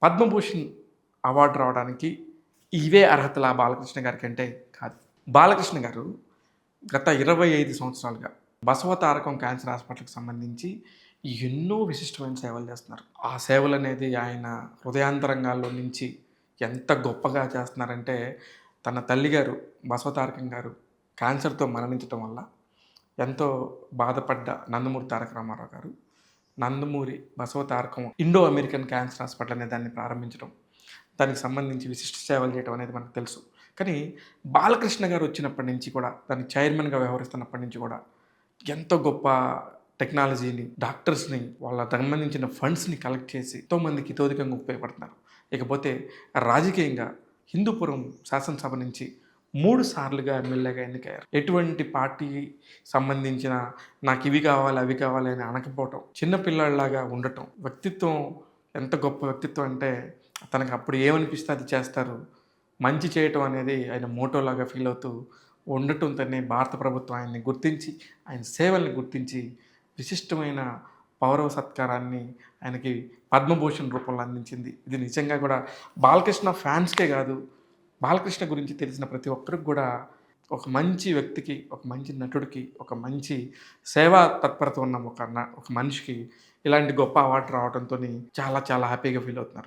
Padma Bhushan award రావడానికి ఇవే అర్హతలా బాలకృష్ణ గారికంటే కాదు. బాలకృష్ణ గారు గత 25 సంవత్సరాలుగా బసవతారకం క్యాన్సర్ హాస్పిటల్‌కి సంబంధించి ఎన్నో విశిష్టమైన సేవలు చేస్తున్నారు. ఆ సేవలనేది ఆయన హృదయాంతరంగాల్లో నుంచి ఎంత గొప్పగా చేస్తున్నారంటే, తన తల్లిగారు బసవతారకం గారు క్యాన్సర్‌తో మరణించటం వల్ల ఎంతో బాధపడ్డ నందమూరి తారక రామారావు గారు, Nandamuri Basavatarakam Indo American cancer hospital అనే దాన్ని ప్రారంభించడం, దానికి సంబంధించి విశిష్ట సేవలు చేయడం అనేది మనకు తెలుసు. కానీ బాలకృష్ణ గారు వచ్చినప్పటి నుంచి కూడా, దానికి చైర్మన్‌గా వ్యవహరిస్తున్నప్పటి నుంచి కూడా ఎంతో గొప్ప టెక్నాలజీని, డాక్టర్స్‌ని, వాళ్ళకి సంబంధించిన ఫండ్స్‌ని కలెక్ట్ చేసి ఎంతోమందికి ఇతోధికంగా ఉపయోగపడుతున్నారు. ఇకపోతే రాజకీయంగా హిందూపురం శాసనసభ నుంచి 3 సార్లుగా ఎమ్మెల్యేగా ఎన్నికయ్యారు. ఎటువంటి పార్టీ సంబంధించిన నాకివి కావాలి, అవి కావాలి అని అనకపోవటం, చిన్న పిల్లాడిలాగా ఉండటం, వ్యక్తిత్వం ఎంత గొప్ప వ్యక్తిత్వం అంటే తనకు అప్పుడు ఏమనిపిస్తే అది చేస్తారు. మంచి చేయటం అనేది ఆయన మోటోలాగా ఫీల్ అవుతూ ఉండటంతోనే భారత ప్రభుత్వం ఆయన్ని గుర్తించి, ఆయన సేవల్ని గుర్తించి విశిష్టమైన పౌరవ సత్కారాన్ని ఆయనకి పద్మభూషణ్ రూపంలో అందించింది. ఇది నిజంగా కూడా బాలకృష్ణ ఫ్యాన్స్‌కే కాదు, బాలకృష్ణ గురించి తెలిసిన ప్రతి ఒక్కరికి కూడా ఒక మంచి వ్యక్తికి, ఒక మంచి నటుడికి, ఒక మంచి సేవా తత్పరత ఉన్న ఒక మనిషికి ఇలాంటి గొప్ప అవార్డు రావడంతోని చాలా చాలా హ్యాపీగా ఫీల్ అవుతున్నారు.